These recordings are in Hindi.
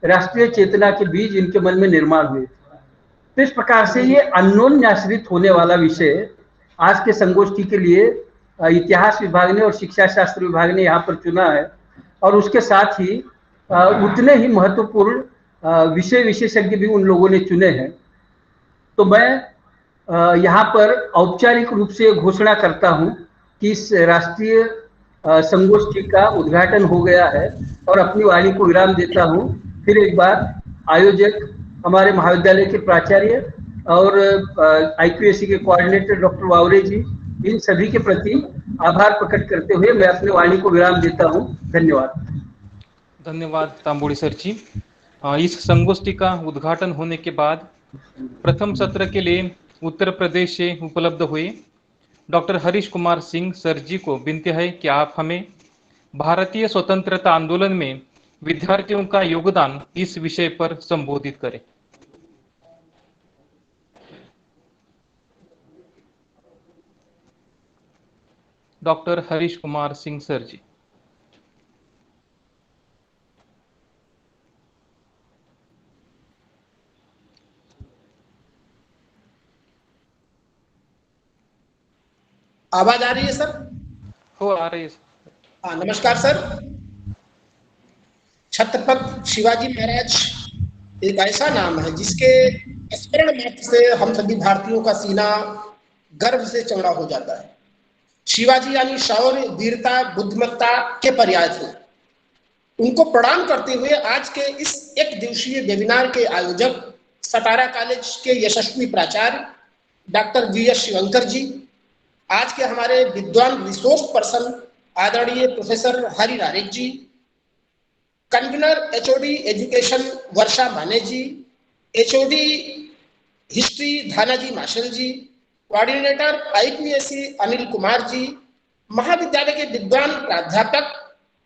राष्ट्रीय चेतना के बीज इनके मन में निर्माण हुए। तो इस प्रकार से ये अन्योन्याश्रित होने वाला विषय आज के संगोष्ठी के लिए इतिहास विभाग ने और शिक्षा शास्त्र विभाग ने यहाँ पर चुना है, और उसके साथ ही उतने ही महत्वपूर्ण विषय विशेषज्ञ भी उन लोगों ने चुने हैं। तो मैं यहाँ पर औपचारिक रूप से घोषणा करता हूँ कि इस राष्ट्रीय संगोष्ठी का उद्घाटन हो गया है, और अपनी वाणी को विराम देता हूँ। फिर एक बार आयोजक, हमारे महाविद्यालय के प्राचार्य और IQAC के कोऑर्डिनेटर डॉक्टर वावरे जी, इन सभी के प्रति आभार प्रकट करते हुए मैं अपनी वाणी को विराम देता हूँ। धन्यवाद। धन्यवाद तांबोळी सर जी। इस संगोष्ठी का उद्घाटन होने के बाद प्रथम सत्र के लिए उत्तर प्रदेश से उपलब्ध हुए डॉक्टर हरीश कुमार सिंह सर जी को विनती है कि आप हमें भारतीय स्वतंत्रता आंदोलन में विद्यार्थियों का योगदान इस विषय पर संबोधित करें। डॉक्टर हरीश कुमार सिंह सर जी। आवाज आ रही है सर? हो, आ रही है सर। नमस्कार सर। छत्रपति शिवाजी महाराज एक ऐसा नाम है जिसके स्मरण मात्र से हम सभी भारतीयों का सीना गर्व से चौड़ा हो जाता है। शिवाजी यानी शौर्य, वीरता, बुद्धिमत्ता के पर्याय थे। उनको प्रणाम करते हुए आज के इस एक दिवसीय वेबिनार के आयोजक सतारा कॉलेज के यशस्वी प्राचार्य डॉक्टर VS शिवंकर जी, आज के हमारे विद्वान रिसोर्स पर्सन आदरणीय प्रोफेसर हरि रारेख जी, कन्वीनर HOD एजुकेशन वर्षा माने जी, HOD हिस्ट्री धानाजी माशल जी, कोऑर्डिनेटर IQAC अनिल कुमार जी, महाविद्यालय के विद्वान प्राध्यापक,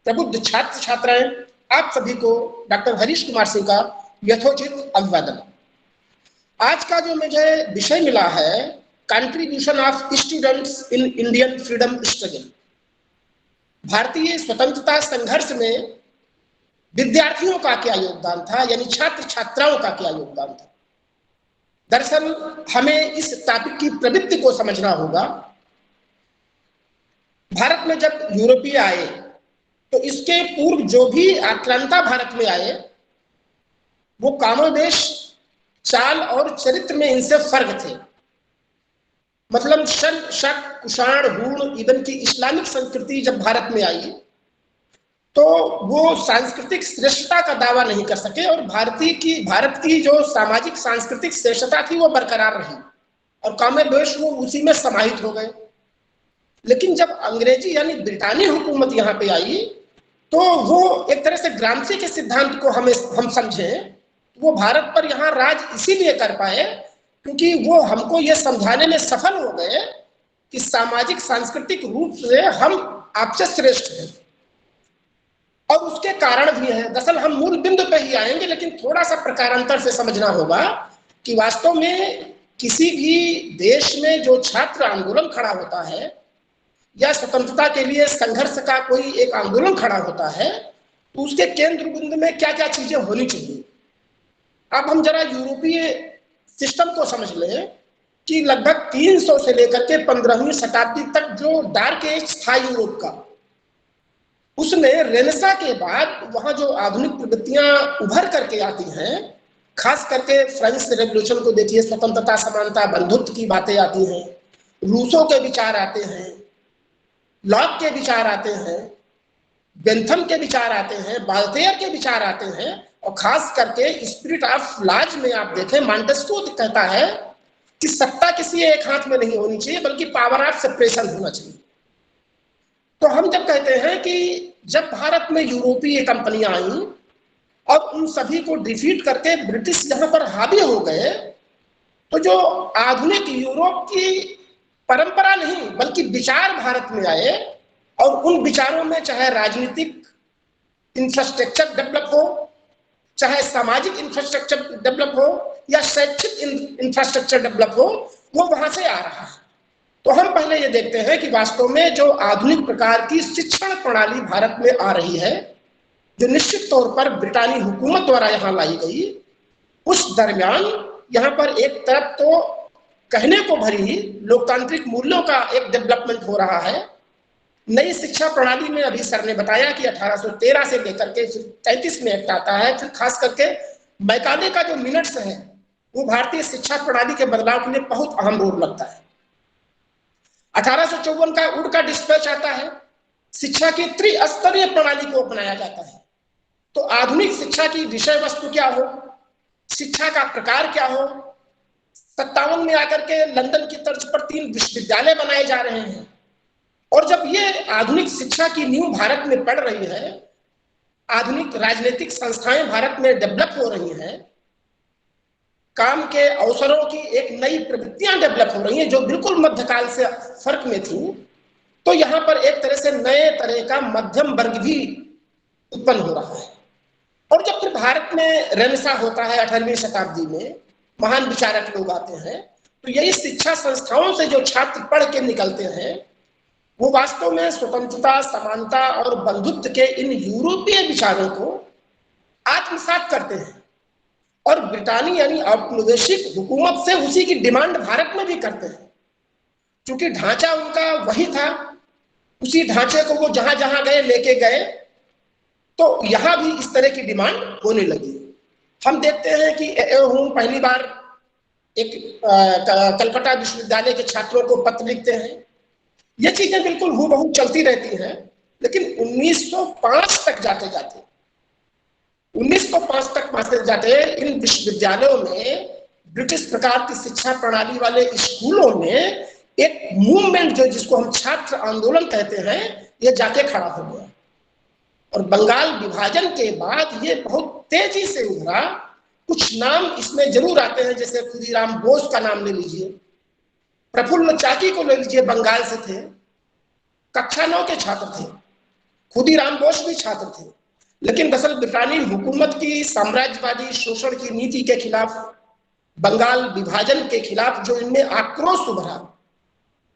प्रबुद्ध छात्र छात्राएं, आप सभी को डॉक्टर हरीश कुमार सिंह का यथोचित अभिवादन। आज का जो मुझे विषय मिला है, contribution of students in Indian freedom struggle, भारतीय स्वतंत्रता संघर्ष में विद्यार्थियों का क्या योगदान था, यानी छात्र छात्राओं का क्या योगदान था। दरअसल हमें इस टॉपिक की प्रवृत्ति को समझना होगा। भारत में जब यूरोपीय आए तो इसके पूर्व जो भी आक्रांता भारत में आए वो कामोवेश चाल और चरित्र में इनसे फर्क थे। मतलब शक, कुषाण, हूण, इवन की इस्लामिक संस्कृति जब भारत में आई तो वो सांस्कृतिक श्रेष्ठता का दावा नहीं कर सके, और भारत की जो सामाजिक सांस्कृतिक श्रेष्ठता थी वो बरकरार रही, और कामोवेश वो उसी में समाहित हो गए। लेकिन जब अंग्रेजी यानी ब्रिटानी हुकूमत यहाँ पे आई तो वो एक तरह से ग्रामसी के सिद्धांत को हम समझें, वो भारत पर यहाँ राज इसीलिए कर पाए क्योंकि वो हमको ये समझाने में सफल हो गए कि सामाजिक सांस्कृतिक रूप से हम आपसे श्रेष्ठ हैं, और उसके कारण भी है। दरअसल हम मूल बिंदु पे ही आएंगे, लेकिन थोड़ा सा प्रकारांतर से समझना होगा कि वास्तव में किसी भी देश में जो छात्र आंदोलन खड़ा होता है या स्वतंत्रता के लिए संघर्ष का कोई एक आंदोलन खड़ा होता है तो उसके केंद्र बिंदु में क्या क्या चीजें होनी चाहिए। अब हम जरा यूरोपीय सिस्टम को समझ लें कि लगभग 300 से लेकर के 15वीं शताब्दी तक जो डार्क एज था यूरोप का, उसमें रेनेसां के बाद वहां जो आधुनिक प्रवृत्तियां उभर करके आती हैं, खास करके फ्रेंच रेवोल्यूशन को देखिए, स्वतंत्रता, समानता, बंधुत्व की बातें आती हैं, रूसों के विचार आते हैं, लॉक के विचार आते हैं, बेंथम के विचार आते हैं, बाल्तेयर के विचार आते हैं, और खास करके स्पिरिट ऑफ लॉज में आप देखें मॉन्टेस्क्यू कहता है कि सत्ता किसी एक हाथ में नहीं होनी चाहिए बल्कि पावर ऑफ सेपरेशन होना चाहिए। तो हम जब कहते हैं कि जब भारत में यूरोपीय कंपनियां आई और उन सभी को डिफीट करके ब्रिटिश यहाँ पर हावी हो गए, तो जो आधुनिक यूरोप की परंपरा नहीं बल्कि विचार भारत में आए, और उन विचारों में चाहे राजनीतिक इंफ्रास्ट्रक्चर डेवलप हो, चाहे सामाजिक इंफ्रास्ट्रक्चर डेवलप हो, या शैक्षिक इंफ्रास्ट्रक्चर डेवलप हो, वो वहां से आ रहा है। तो हम पहले ये देखते हैं कि वास्तव में जो आधुनिक प्रकार की शिक्षण प्रणाली भारत में आ रही है जो निश्चित तौर पर ब्रिटानी हुकूमत द्वारा यहाँ लाई गई, उस दरमियान यहाँ पर एक तरफ तो कहने को भरी लोकतांत्रिक मूल्यों का एक डेवलपमेंट हो रहा है। नई शिक्षा प्रणाली में अभी सर ने बताया कि 1813 से लेकर के 33 में एक्ट आता है, फिर खास करके मैकाले का जो मिनट्स है वो भारतीय शिक्षा प्रणाली के बदलाव के लिए बहुत अहम रोल लगता है। 1854 का वुड का डिस्पैच आता है, शिक्षा की त्रिस्तरीय प्रणाली को अपनाया जाता है। तो आधुनिक शिक्षा की विषय वस्तु क्या हो, शिक्षा का प्रकार क्या हो। 57 में आकर के लंदन की तर्ज पर 3 विश्वविद्यालय बनाए जा रहे हैं। और जब ये आधुनिक शिक्षा की नींव भारत में पड़ रही है, आधुनिक राजनीतिक संस्थाएं भारत में डेवलप हो रही हैं, काम के अवसरों की एक नई प्रवृत्तियां डेवलप हो रही हैं जो बिल्कुल मध्यकाल से फर्क में थी, तो यहाँ पर एक तरह से नए तरह का मध्यम वर्ग भी उत्पन्न हो रहा है। और जब फिर भारत में रेनेसां होता है 18वीं शताब्दी में, महान विचारक लोग आते हैं, तो यही शिक्षा संस्थाओं से जो छात्र पढ़ के निकलते हैं वो वास्तव में स्वतंत्रता, समानता और बंधुत्व के इन यूरोपीय विचारों को आत्मसात करते हैं और ब्रिटानी यानी औपनिवेशिक हुकूमत से उसी की डिमांड भारत में भी करते हैं। क्योंकि ढांचा उनका वही था, उसी ढांचे को वो जहां जहां गए लेके गए, तो यहां भी इस तरह की डिमांड होने लगी। हम देखते हैं कि पहली बार एक कलकत्ता विश्वविद्यालय के छात्रों को पत्र लिखते हैं। ये चीजें बिल्कुल हूबहू चलती रहती हैं, लेकिन 1905 तक जाते जाते इन विश्वविद्यालयों में, ब्रिटिश प्रकार की शिक्षा प्रणाली वाले स्कूलों में एक मूवमेंट जो जिसको हम छात्र आंदोलन कहते हैं, ये जाके खड़ा हो गया। और बंगाल विभाजन के बाद ये बहुत तेजी से उभरा। कुछ नाम इसमें जरूर आते हैं, जैसे खुदीराम बोस का नाम ले लीजिए, प्रफुल्ल चाकी को ले लीजिए, बंगाल से थे, कक्षा 9 के छात्र थे, खुदीराम बोस भी छात्र थे। लेकिन दरअसल ब्रिटानी हुकूमत की साम्राज्यवादी शोषण की नीति के खिलाफ, बंगाल विभाजन के खिलाफ जो इनमें आक्रोश उभरा,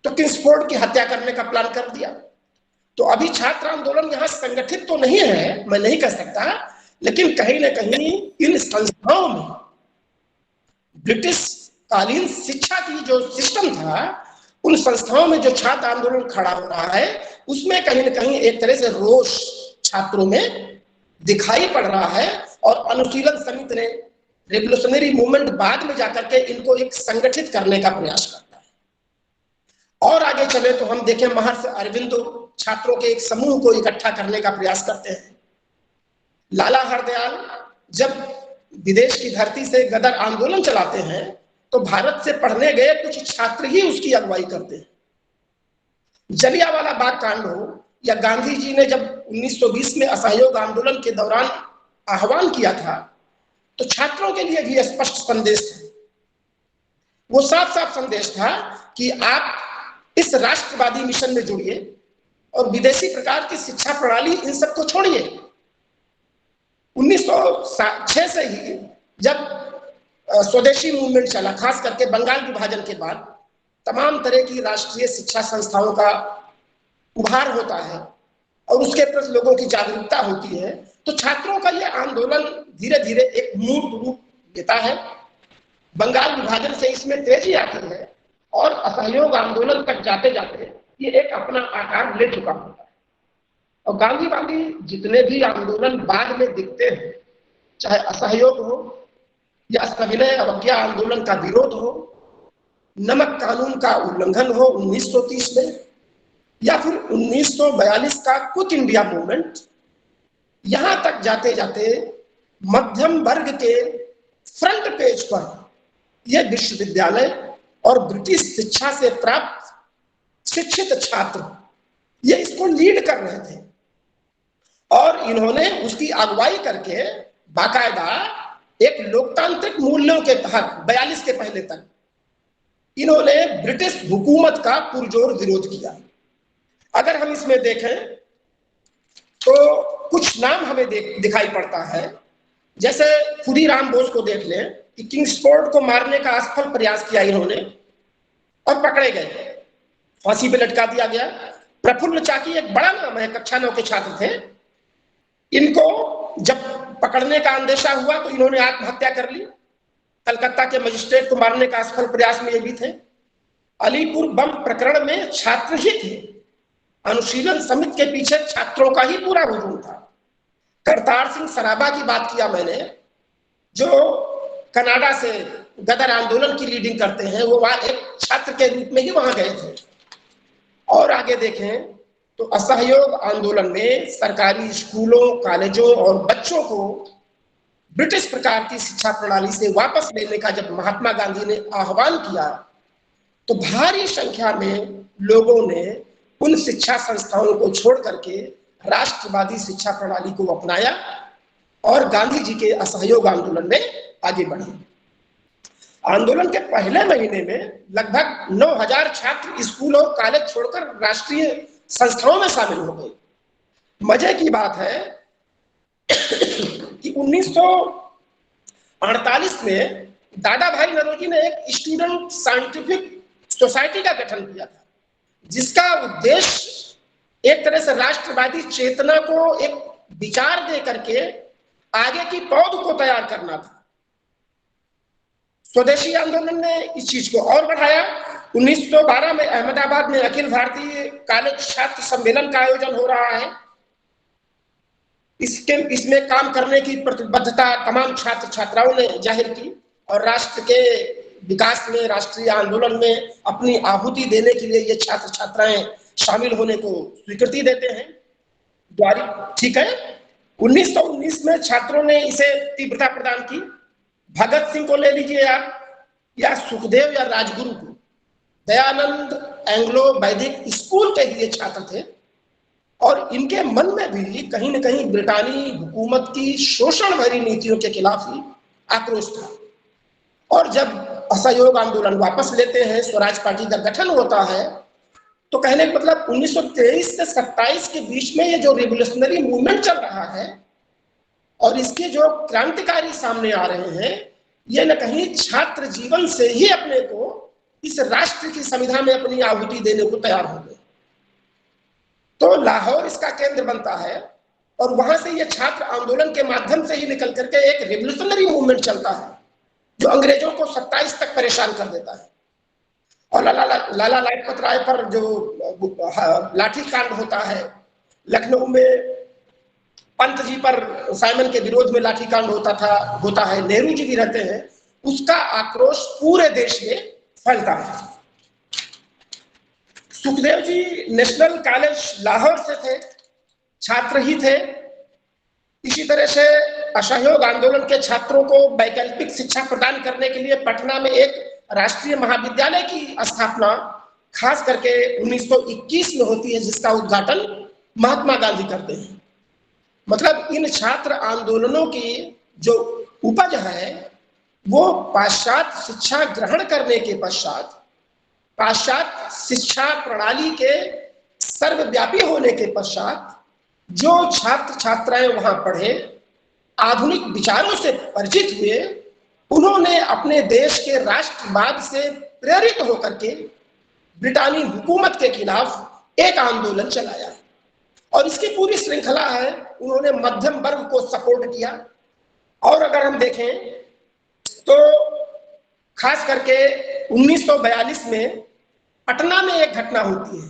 तो किंग्सफोर्ड की हत्या करने का प्लान कर दिया। तो अभी छात्र आंदोलन यहाँ संगठित तो नहीं है, मैं नहीं कह सकता, लेकिन कहीं ना कहीं इन संस्थाओं में ब्रिटिश कालीन शिक्षा की जो सिस्टम था, उन संस्थाओं में जो छात्र आंदोलन खड़ा हो रहा है, उसमें कहीं ना कहीं एक तरह से रोष छात्रों में दिखाई पड़ रहा है। और अनुशीलन समिति ने, रेवोल्यूशनरी मूवमेंट बाद में जाकर के इनको एक संगठित करने का प्रयास करता है। और आगे चले तो हम देखें, महर्षि अरविंदो छात्रों के एक समूह को इकट्ठा करने का प्रयास करते हैं। लाला हरदयाल जब विदेश की धरती से गदर आंदोलन चलाते हैं, तो भारत से पढ़ने गए कुछ छात्र ही उसकी अगुवाई करते हैं। जलियांवाला बाग कांड हो या गांधी जी ने जब 1920 में असहयोग आंदोलन के दौरान आह्वान किया था, तो छात्रों के लिए भी स्पष्ट संदेश था। वो साफ साफ संदेश था कि आप इस राष्ट्रवादी मिशन में जुड़िए और विदेशी प्रकार की शिक्षा प्रणाली इन सबको छोड़िए। 1906 से ही जब स्वदेशी मूवमेंट चला, खास करके बंगाल विभाजन के बाद, तमाम तरह की राष्ट्रीय शिक्षा संस्थाओं का उभार होता है और उसके प्रति लोगों की जागरूकता होती है, तो छात्रों का यह आंदोलन धीरे धीरे एक मूर्त रूप लेता है। बंगाल विभाजन से इसमें तेजी आती है और असहयोग आंदोलन तक जाते जाते ये एक अपना आकार ले चुका होता है। और गांधीवादी जितने भी आंदोलन बाद में दिखते हैं, चाहे असहयोग हो या सविनय अवज्ञा आंदोलन का विरोध हो, नमक कानून का उल्लंघन हो 1930 में, या फिर 1942 का क्विट इंडिया मूवमेंट, यहां तक जाते जाते मध्यम वर्ग के फ्रंट पेज पर यह विश्वविद्यालय और ब्रिटिश शिक्षा से प्राप्त शिक्षित छात्र ये इसको लीड कर रहे थे। और इन्होंने उसकी अगुवाई करके बाकायदा एक लोकतांत्रिक मूल्यों के तहत 42 के पहले तक इन्होंने ब्रिटिश हुकूमत का पुरजोर विरोध किया। अगर हम इसमें देखें तो कुछ नाम हमें दिखाई पड़ता है, जैसे खुदीराम बोस को देख लें कि किंग्सफोर्ड को मारने का असफल प्रयास किया इन्होंने और पकड़े गए, फांसी पे लटका दिया गया। प्रफुल्ल चाकी एक बड़ा नाम है, कक्षा 9 के छात्र थे, इनको जब पकड़ने का अंदेशा हुआ तो इन्होंने आत्महत्या कर ली। कलकत्ता के मजिस्ट्रेट को मारने का असफल प्रयास में ये भी थे। अलीपुर बम प्रकरण में छात्र ही थे, अनुशीलन समिति के पीछे छात्रों का ही पूरा हुजूम था। करतार सिंह सराबा की बात किया मैंने, जो कनाडा से गदर आंदोलन की लीडिंग करते हैं, वो वहां एक छात्र के रूप में ही वहां गए थे। और आगे देखें तो असहयोग आंदोलन में सरकारी स्कूलों, कॉलेजों और बच्चों को ब्रिटिश प्रकार की शिक्षा प्रणाली से वापस लेने का जब महात्मा गांधी ने आह्वान किया तो भारी संख्या में लोगों ने उन शिक्षा संस्थाओं को छोड़ करके राष्ट्रवादी शिक्षा प्रणाली को अपनाया और गांधी जी के असहयोग आंदोलन में आगे बढ़े। आंदोलन के पहले महीने में लगभग 9000 छात्र स्कूल और कॉलेज छोड़कर राष्ट्रीय संस्थाओं में शामिल हो गए। मजे की बात है कि 1948 में दादा भाई नौरोजी ने एक स्टूडेंट साइंटिफिक सोसाइटी का गठन किया था, जिसका उद्देश्य एक तरह से राष्ट्रवादी चेतना को एक विचार दे करके आगे की पौध को तैयार करना था। स्वदेशी आंदोलन ने इस चीज को और बढ़ाया। 1912 में अहमदाबाद में अखिल भारतीय कॉलेज छात्र सम्मेलन का आयोजन हो रहा है। इसमें काम करने की प्रतिबद्धता तमाम छात्र छात्राओं ने जाहिर की और राष्ट्र के विकास में, राष्ट्रीय आंदोलन में अपनी आहुति देने के लिए ये छात्र छात्राएं शामिल होने को स्वीकृति देते हैं। द्वारी ठीक है। 1919 में छात्रों ने इसे तीव्रता प्रदान की। भगत सिंह को ले लीजिए आप, या सुखदेव या राजगुरु को, दयानंद एंग्लो वैदिक स्कूल के ये छात्र थे और इनके मन में भी कहीं न कहीं ब्रिटानी हुकूमत की शोषण भरी नीतियों के खिलाफ ही आक्रोश था। और जब असहयोग आंदोलन वापस लेते हैं, स्वराज पार्टी का गठन होता है, तो कहने का मतलब 1923 से 27 के बीच में ये जो रिवोल्यूशनरी मूवमेंट चल रहा है और इसके जो क्रांतिकारी सामने आ रहे हैं, ये न कहीं छात्र जीवन से ही अपने को इस राष्ट्र की संविधा में अपनी आहुति देने को तैयार हो गए। तो लाहौर इसका केंद्र बनता है और वहां से ये छात्र आंदोलन के माध्यम से ही निकल करके एक रिवोल्यूशनरी मूवमेंट चलता है जो अंग्रेजों को 27 तक परेशान कर देता है। और लाला लाजपत राय पर जो लाठीकांड होता है, लखनऊ में पंत जी पर साइमन के विरोध में लाठीकांड होता है, नेहरू जी भी रहते हैं, उसका आक्रोश पूरे देश में फैलता है। सुखदेव जी नेशनल कॉलेज लाहौर से थे, छात्र ही थे। इसी तरह से असहयोग आंदोलन के छात्रों को वैकल्पिक शिक्षा प्रदान करने के लिए पटना में एक राष्ट्रीय महाविद्यालय की स्थापना खास करके 1921 में होती है, जिसका उद्घाटन महात्मा गांधी करते हैं। मतलब इन छात्र आंदोलनों की जो उपज है वो पाश्चात्य शिक्षा ग्रहण करने के पश्चात, पाश्चात्य शिक्षा प्रणाली के सर्वव्यापी होने के पश्चात जो छात्र छात्राएं वहां पढ़े, आधुनिक विचारों से परिचित हुए, उन्होंने अपने देश के राष्ट्रवाद से प्रेरित होकर के ब्रिटानी हुकूमत के खिलाफ एक आंदोलन चलाया और इसकी पूरी श्रृंखला है। उन्होंने मध्यम वर्ग को सपोर्ट किया। और अगर हम देखें तो खास करके 1942 में पटना में एक घटना होती है।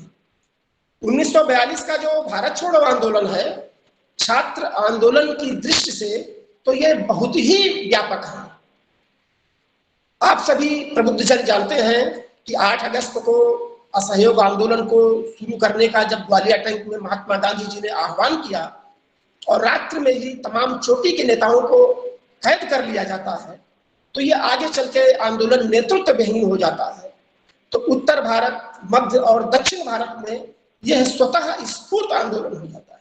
1942 का जो भारत छोड़ो आंदोलन है, छात्र आंदोलन की दृष्टि से तो यह बहुत ही व्यापक है। आप सभी प्रबुद्धजन जानते हैं कि 8 अगस्त को असहयोग आंदोलन को शुरू करने का जब ग्वालियर टैंक में महात्मा गांधी जी ने आह्वान किया और रात्र में ही तमाम चोटी के नेताओं को कैद कर लिया जाता है, तो ये आगे चल के आंदोलन नेतृत्व विहीन हो जाता है। तो उत्तर भारत, मध्य और दक्षिण भारत में यह स्वतः स्फूर्त आंदोलन हो जाता है।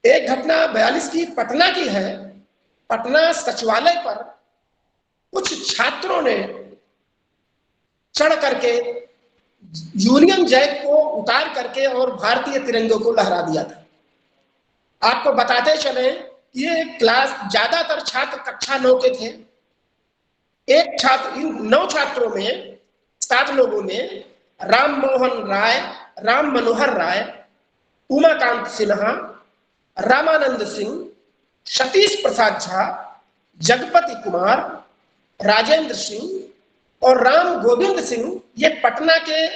एक घटना 42 की पटना की है। पटना सचिवालय पर कुछ छात्रों ने चढ़ करके यूनियन जैक को उतार करके और भारतीय तिरंगे को लहरा दिया था। आपको बताते चले, ये क्लास ज्यादातर छात्र कक्षा 9 के थे। एक छात्र, इन 9 छात्रों में 7 लोगों में राम मनोहर राय, उमाकांत सिन्हा, रामानंद सिंह, सतीश प्रसाद झा, जगपति कुमार, राजेंद्र सिंह और राम गोविंद सिंह ये पटना के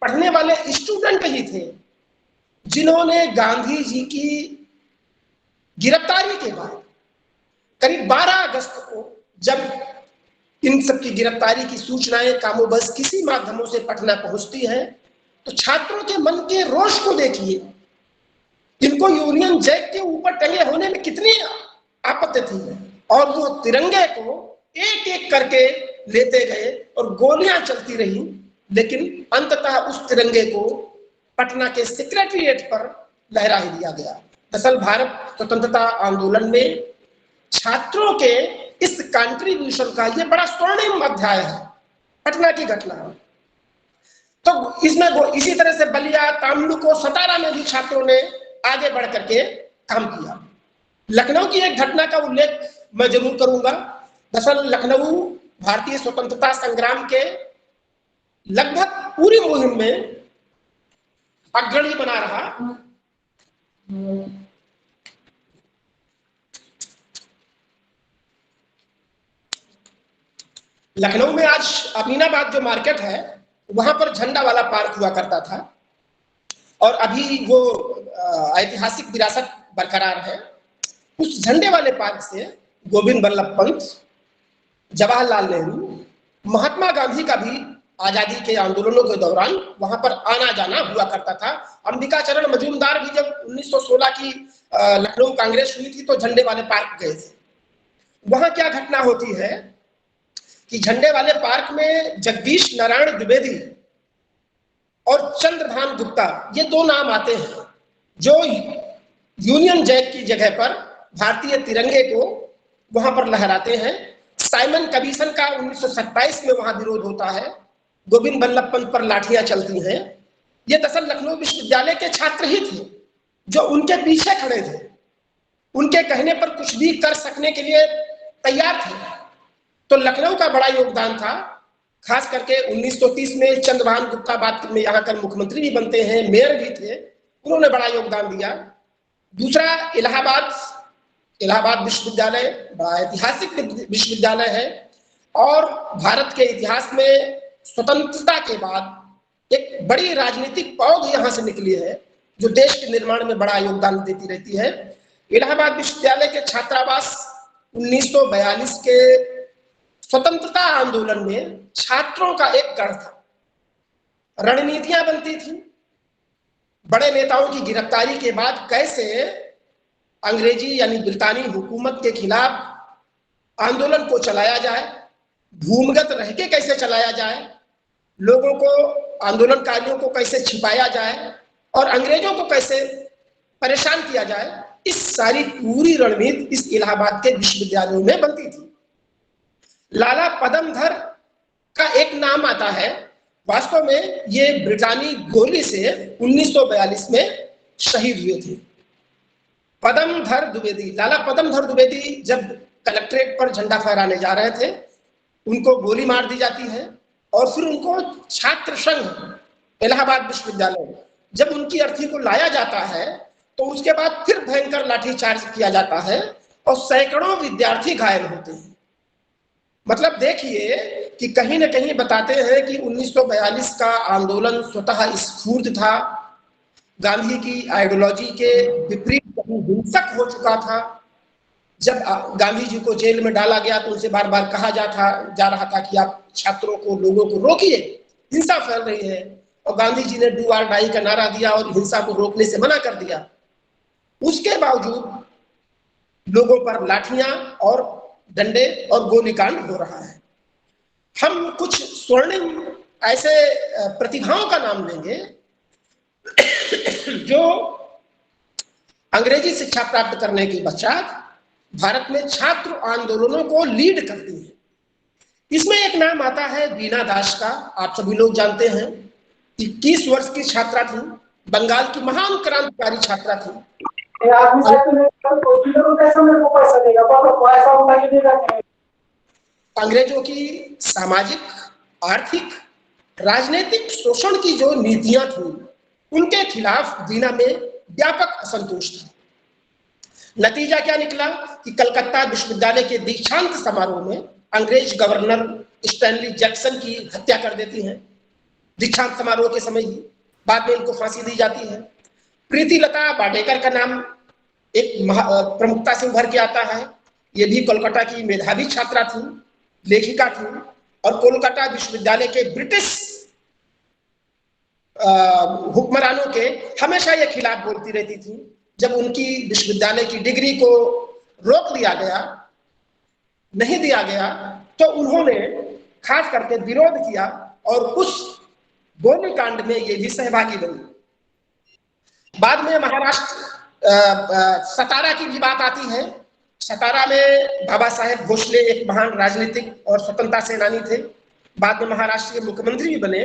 पढ़ने वाले स्टूडेंट ही थे, जिन्होंने गांधी जी की गिरफ्तारी के बाद करीब 12 अगस्त को, जब इन सबकी गिरफ्तारी की सूचनाएं कामोबस किसी माध्यमों से पटना पहुंचती है, तो छात्रों के मन के रोष को देखिए। इनको यूनियन जैक के ऊपर टंगे होने में कितनी आपत्ति थी, और वो तिरंगे को एक एक करके लेते गए और गोलियां चलती रही, लेकिन अंततः उस तिरंगे को पटना के सेक्रेटरिएट पर लहरा ही दिया गया। दरअसल भारत स्वतंत्रता आंदोलन में छात्रों के इस कंट्रीब्यूशन का ये बड़ा स्वर्णिम अध्याय है, पटना की घटना। तो इसमें इसी तरह से बलिया, तमलुक और सतारा में भी छात्रों ने आगे बढ़ करके काम किया। लखनऊ की एक घटना का उल्लेख मैं जरूर करूंगा। दरअसल लखनऊ भारतीय स्वतंत्रता संग्राम के लगभग पूरी मुहिम में अग्रणी बना रहा। लखनऊ में आज अमीनाबाद जो मार्केट है, वहां पर झंडा वाला पार्क हुआ करता था, और अभी वो ऐतिहासिक विरासत बरकरार है। उस झंडे वाले पार्क से गोविंद बल्लभ पंत, जवाहरलाल नेहरू, महात्मा गांधी का भी आजादी के आंदोलनों के दौरान वहां पर आना जाना हुआ करता था। अंबिकाचरण मजूमदार भी जब 1916 की लखनऊ कांग्रेस हुई थी तो झंडे वाले पार्क गए थे। वहां क्या घटना होती है कि झंडे वाले पार्क में जगदीश नारायण द्विवेदी और चंद्रभान गुप्ता, ये दो नाम आते हैं जो यूनियन जैक की जगह पर भारतीय तिरंगे को वहां पर लहराते हैं। साइमन कमीशन का 1927 में वहां विरोध होता है, गोविंद बल्लभ पंत पर लाठियां चलती हैं। ये दरअसल लखनऊ विश्वविद्यालय के छात्र ही थे जो उनके पीछे खड़े थे, उनके कहने पर कुछ भी कर सकने के लिए तैयार थे। तो लखनऊ का बड़ा योगदान था, खास करके 1930 में चंद्रभान गुप्ता बाद में यहाँ कर मुख्यमंत्री भी बनते हैं, मेयर भी थे, उन्होंने बड़ा योगदान दिया। दूसरा, इलाहाबाद विश्वविद्यालय बड़ा ऐतिहासिक विश्वविद्यालय है, और भारत के इतिहास में स्वतंत्रता के बाद एक बड़ी राजनीतिक पौध यहाँ से निकली है जो देश के निर्माण में बड़ा योगदान देती रहती है। इलाहाबाद विश्वविद्यालय के छात्रावास 1942 के स्वतंत्रता आंदोलन में छात्रों का एक गढ़ था। रणनीतियां बनती थी, बड़े नेताओं की गिरफ्तारी के बाद कैसे अंग्रेजी यानी ब्रितानी हुकूमत के खिलाफ आंदोलन को चलाया जाए, भूमिगत रह के कैसे चलाया जाए, लोगों को, आंदोलनकारियों को कैसे छिपाया जाए और अंग्रेजों को कैसे परेशान किया जाए, इस सारी पूरी रणनीति इस इलाहाबाद के विश्वविद्यालयों में बनती थी। लाला पदमधर का एक नाम आता है, वास्तव में ये ब्रिटानी गोली से 1942 में शहीद हुए थे। पदमधर द्विवेदी, लाला पदमधर द्विवेदी जब कलेक्ट्रेट पर झंडा फहराने जा रहे थे, उनको गोली मार दी जाती है, और फिर उनको छात्र संघ इलाहाबाद विश्वविद्यालय जब उनकी अर्थी को लाया जाता है तो उसके बाद फिर भयंकर लाठीचार्ज किया जाता है और सैकड़ों विद्यार्थी घायल होते हैं। मतलब देखिए कि कहीं ना कहीं बताते हैं कि 1942 का आंदोलन स्वतः स्फूर्त था, गांधी की आइडियोलॉजी के विपरीत हिंसक हो चुका था। जब गांधी जी को जेल में डाला गया तो उनसे बार बार कहा जा रहा था कि आप छात्रों को, लोगों को रोकिए, हिंसा फैल रही है, और गांधी जी ने डू और डाई का नारा दिया और हिंसा को रोकने से मना कर दिया। उसके बावजूद लोगों पर लाठियां और डंडे और गोलीकांड हो रहा है। हम कुछ स्वर्णिम ऐसे प्रतिभाओं का नाम लेंगे जो अंग्रेजी शिक्षा प्राप्त करने के पश्चात भारत में छात्र आंदोलनों को लीड करती है। इसमें एक नाम आता है वीना दास का। आप सभी लोग जानते हैं, 21 वर्ष की छात्रा थी, बंगाल की महान क्रांतिकारी छात्रा थी। अंग्रेजों की सामाजिक, आर्थिक, राजनीतिक शोषण की जो नीतियां थी, उनके खिलाफ वीना में व्यापक असंतोष था। नतीजा क्या निकला कि कलकत्ता विश्वविद्यालय के दीक्षांत समारोह में अंग्रेज गवर्नर स्टैनली जैक्सन की हत्या कर देती हैं दीक्षांत समारोह के समय ही। बाद में इनको फांसी दी जाती है। प्रीतिलता वाडेकर का नाम एक प्रमुखता से उभर के आता है। ये भी कोलकाता की मेधावी छात्रा थी, लेखिका थी और कोलकाता विश्वविद्यालय के ब्रिटिश हुक्मरानों के हमेशा ये खिलाफ बोलती रहती थी। जब उनकी विश्वविद्यालय की डिग्री को रोक लिया गया, नहीं दिया गया, तो उन्होंने खास करके विरोध किया और उस गोलीकांड में ये भी सहभागी बनी। बाद में महाराष्ट्र सतारा की भी बात आती है। सतारा में बाबा साहेब भोसले एक महान राजनीतिक और स्वतंत्रता सेनानी थे। बाद में महाराष्ट्र के मुख्यमंत्री भी बने।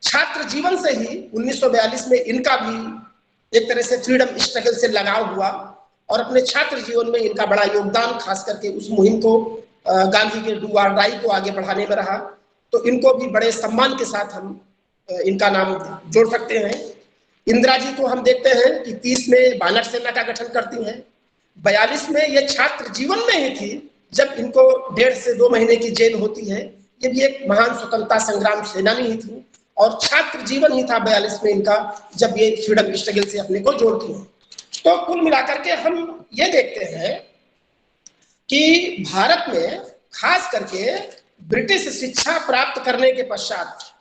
छात्र जीवन से ही 1942 में इनका भी एक तरह से फ्रीडम स्ट्रगल से लगाव हुआ और अपने छात्र जीवन में इनका बड़ा योगदान खास करके उस मुहिम को गांधी के डू और डाई को आगे बढ़ाने में रहा। तो इनको भी बड़े सम्मान के साथ हम इनका नाम जोड़ सकते हैं। इंदिरा जी को हम देखते हैं कि 30 में वानर सेना का गठन करती हैं। 42 में ये छात्र जीवन में ही थी जब इनको 1.5 से 2 महीने की जेल होती है। ये भी एक महान स्वतंत्रता संग्राम सेनानी ही थी और छात्र जीवन ही था 42 में इनका जब ये फ्रीडम स्ट्रगल से अपने को जोड़ती है। तो कुल मिलाकर के हम ये देखते हैं कि भारत में खास करके ब्रिटिश शिक्षा प्राप्त करने के पश्चात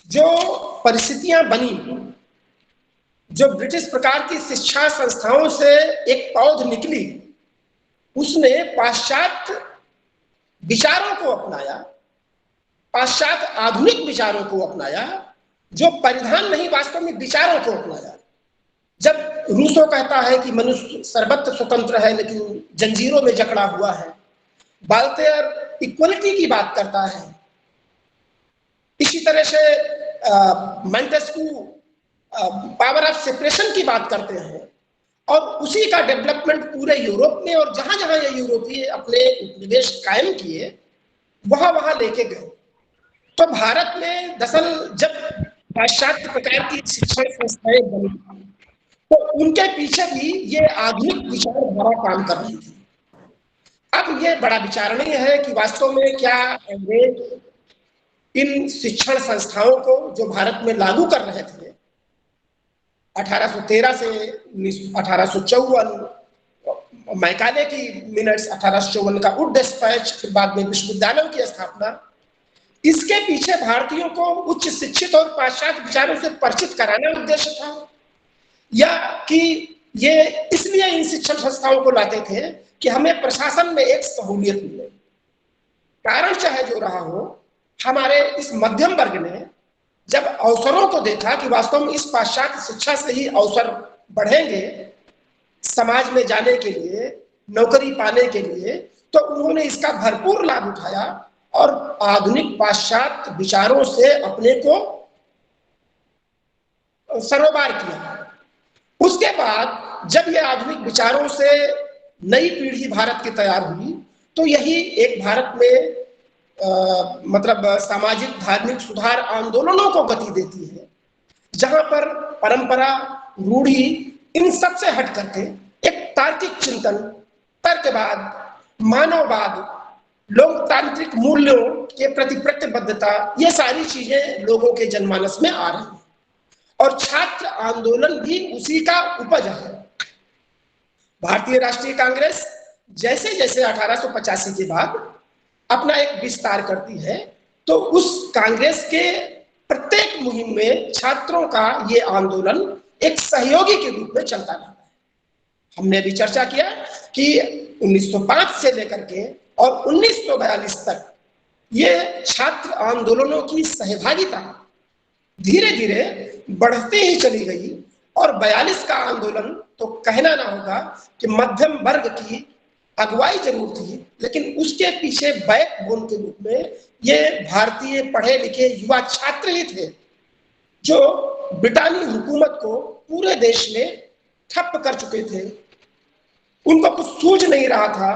जो परिस्थितियां बनी, जो ब्रिटिश प्रकार की शिक्षा संस्थाओं से एक पौध निकली, उसने पाश्चात्य विचारों को अपनाया, पाश्चात्य आधुनिक विचारों को अपनाया, जो परिधान नहीं वास्तव में विचारों को अपनाया। जब रूसो कहता है कि मनुष्य सर्वत्र स्वतंत्र है लेकिन जंजीरों में जकड़ा हुआ है, बाल्तेयर इक्वलिटी की बात करता है, इसी तरह से मैंटेस्क्यू पावर ऑफ सेपरेशन की बात करते हैं और उसी का डेवलपमेंट पूरे यूरोप में और जहां जहां ये यूरोपीय अपने उपनिवेश कायम किए वहां लेके गए। तो भारत में दरअसल जब पाश्चात्य प्रकार की शिक्षण संस्थाएं बनी तो उनके पीछे भी ये आधुनिक विचारधारा काम कर रही थी। अब ये बड़ा विचारणीय है कि वास्तव में क्या अंग्रेज इन शिक्षण संस्थाओं को जो भारत में लागू कर रहे थे 1813 से 1854, मैकाले की मिनट्स 1854 का वुड डिस्पैच, फिर बाद में विश्वविद्यालयों की स्थापना, इसके पीछे भारतीयों को उच्च शिक्षित और पाश्चात्य विचारों से परिचित कराना उद्देश्य था या कि ये इसलिए इन शिक्षण संस्थाओं को लाते थे कि हमें प्रशासन में एक सहूलियत मिले। कारण चाहे जो रहा हो, हमारे इस मध्यम वर्ग ने जब अवसरों को देखा कि वास्तव में इस पाश्चात्य शिक्षा से ही अवसर बढ़ेंगे समाज में जाने के लिए, नौकरी पाने के लिए, तो उन्होंने इसका भरपूर लाभ उठाया और आधुनिक पाश्चात्य विचारों से अपने को सरोबार किया। उसके बाद जब ये आधुनिक विचारों से नई पीढ़ी भारत की तैयार हुई तो यही एक भारत में मतलब सामाजिक धार्मिक सुधार आंदोलनों को गति देती है, जहां पर परंपरा, रूढ़ी, इन सब से हट करके एक तार्किक चिंतन, तर्कवाद, मानववाद, लोकतांत्रिक मूल्यों के प्रति प्रतिबद्धता, ये सारी चीजें लोगों के जनमानस में आ रही हैं और छात्र आंदोलन भी उसी का उपज है। भारतीय राष्ट्रीय कांग्रेस जैसे जैसे 1885 के बाद अपना एक विस्तार करती है तो उस कांग्रेस के प्रत्येक मुहिम में छात्रों का ये आंदोलन एक सहयोगी के रूप में चलता रहता है। हमने भी चर्चा किया कि 1905 से लेकर के और 1942 तक ये छात्र आंदोलनों की सहभागिता धीरे धीरे बढ़ती ही चली गई और 42 का आंदोलन तो कहना ना होगा कि मध्यम वर्ग की अगुवाई जरूर थी, लेकिन उसके पीछे बैकबोन के रूप में ये भारतीय पढ़े लिखे युवा छात्र ही थे जो ब्रिटानी हुकूमत को पूरे देश में ठप कर चुके थे। उनको कुछ सूझ नहीं रहा था,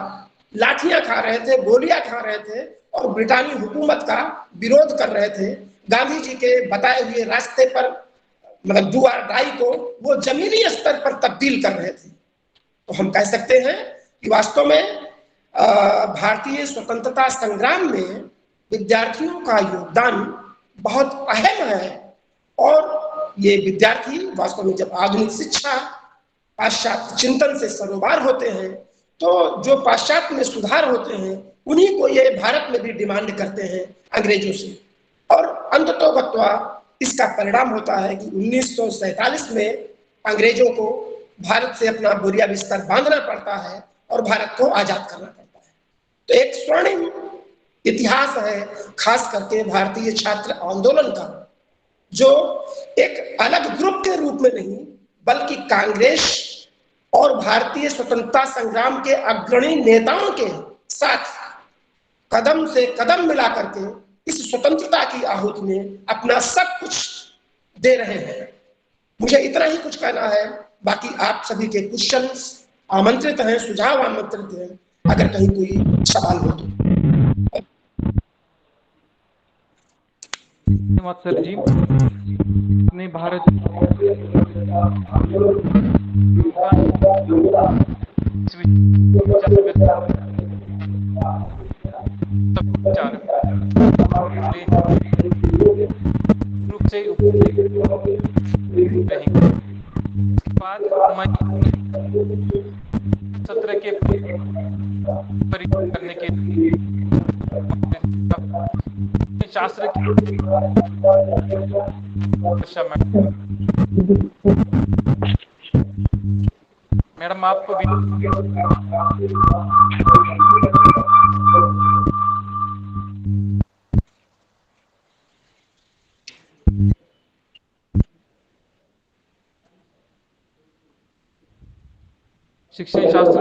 लाठियां खा रहे थे, गोलियां खा रहे थे और ब्रिटानी हुकूमत का विरोध कर रहे थे। गांधी जी के बताए हुए रास्ते पर मतलब डू और डाई को वो जमीनी स्तर पर तब्दील कर रहे थे। तो हम कह सकते हैं कि वास्तव में भारतीय स्वतंत्रता संग्राम में विद्यार्थियों का योगदान बहुत अहम है। और ये विद्यार्थी वास्तव में जब आधुनिक शिक्षा पाश्चात्य चिंतन से सरोबार होते हैं, तो जो पाश्चात्य में सुधार होते हैं उन्हीं को ये भारत में भी डिमांड करते हैं अंग्रेजों से। और अंततोगत्वा इसका परिणाम होता है कि 1947 में अंग्रेजों को भारत से अपना बोरिया बिस्तर बांधना पड़ता है और भारत को आजाद करना पड़ता है। तो एक स्वर्णिम इतिहास है खास करके भारतीय छात्र आंदोलन का, जो एक अलग ग्रुप के रूप में नहीं बल्कि कांग्रेस और भारतीय स्वतंत्रता संग्राम के अग्रणी नेताओं के साथ कदम से कदम मिला करके इस स्वतंत्रता की आहुति में अपना सब कुछ दे रहे हैं। मुझे इतना ही कुछ कहना है, बाकी आप सभी के क्वेश्चंस आमंत्रित हैं, सुझाव आमंत्रित हैं, अगर कहीं कोई सवाल हो तो। धन्यवाद सर जी। ने भारत रूप से बाद सत्र के करने के शास्त्र मैडम आपको भी शिक्षण शास्त्र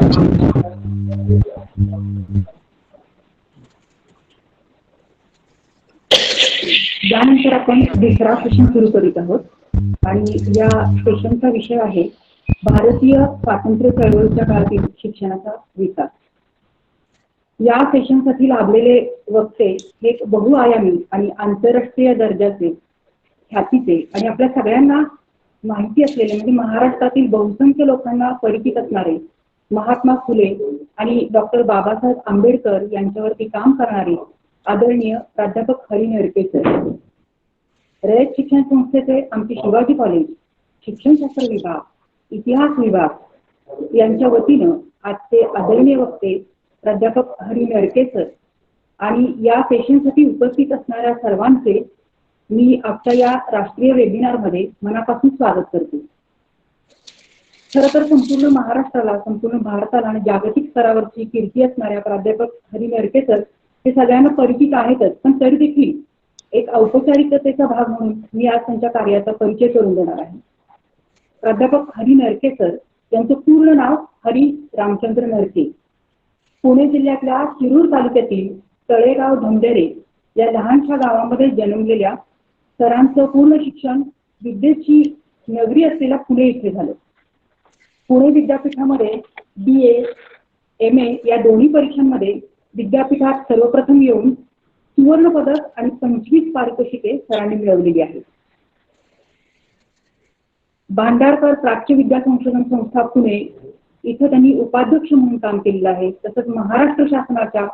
यानंतर आपण दुसरा सेशन सुरू करीत आहोत आणि या सेशनचा विषय आहे भारतीय स्वातंत्र्य चळवळीच्या काळातील शिक्षणाचा विकास। या सेशनसाठी लाभलेले वक्ते हे एक बहुआयामी आणि आंतरराष्ट्रीय दर्जाचे ख्यातीचे आणि आपल्या सगळ्यांना माहिती असलेले म्हणजे महाराष्ट्रातील बहुसंख्य लोकांना परिचित असणारे महात्मा फुले आणि डॉक्टर बाबासाहेब आंबेडकर यांच्यावरती काम करणारे आदरणीय प्राध्यापक हरी नरके सर, रयत शिक्षण संस्थेचे आमचे शिवाजी कॉलेज शिक्षणशास्त्र विभाग, इतिहास विभाग यांच्या वतीनं आजचे आदरणीय वक्ते प्राध्यापक हरी नरके सर आणि या सेशनसाठी उपस्थित असणाऱ्या सर्वांचे मी आजच्या या राष्ट्रीय वेबिनार मध्ये मनापासून स्वागत करते। खरं तर संपूर्ण महाराष्ट्राला, संपूर्ण भारताला आणि जागतिक स्तरावरची कीर्ती असणाऱ्या प्राध्यापक हरी नरके सर हे सगळ्यांना परिचित आहेतच, पण तरी देखील एक औपचारिकतेचा भाग म्हणून मी आज त्यांच्या कार्याचा परिचय करून देणार आहे। प्राध्यापक हरी नरके सर यांचं पूर्ण नाव हरी रामचंद्र नरके, पुणे जिल्ह्यातल्या शिरूर तालुक्यातील तळेगाव धमडेरे या लहानशा गावामध्ये जन्मलेल्या सरांचं पूर्ण शिक्षण विद्येची नगरी असलेल्या पुणे इथे झालं। पुणे विद्यापीठामध्ये BA, MA या दोन्ही परीक्षांमध्ये विद्यापीठात सर्वप्रथम येऊन सुवर्ण पदक आणि 25 पारितोषिके सरांनी मिळवलेली आहेत। भांडारकर प्राच्य विद्या संशोधन संस्था पुणे इथं त्यांनी उपाध्यक्ष म्हणून काम केलेलं आहे। तसंच महाराष्ट्र शासनाच्या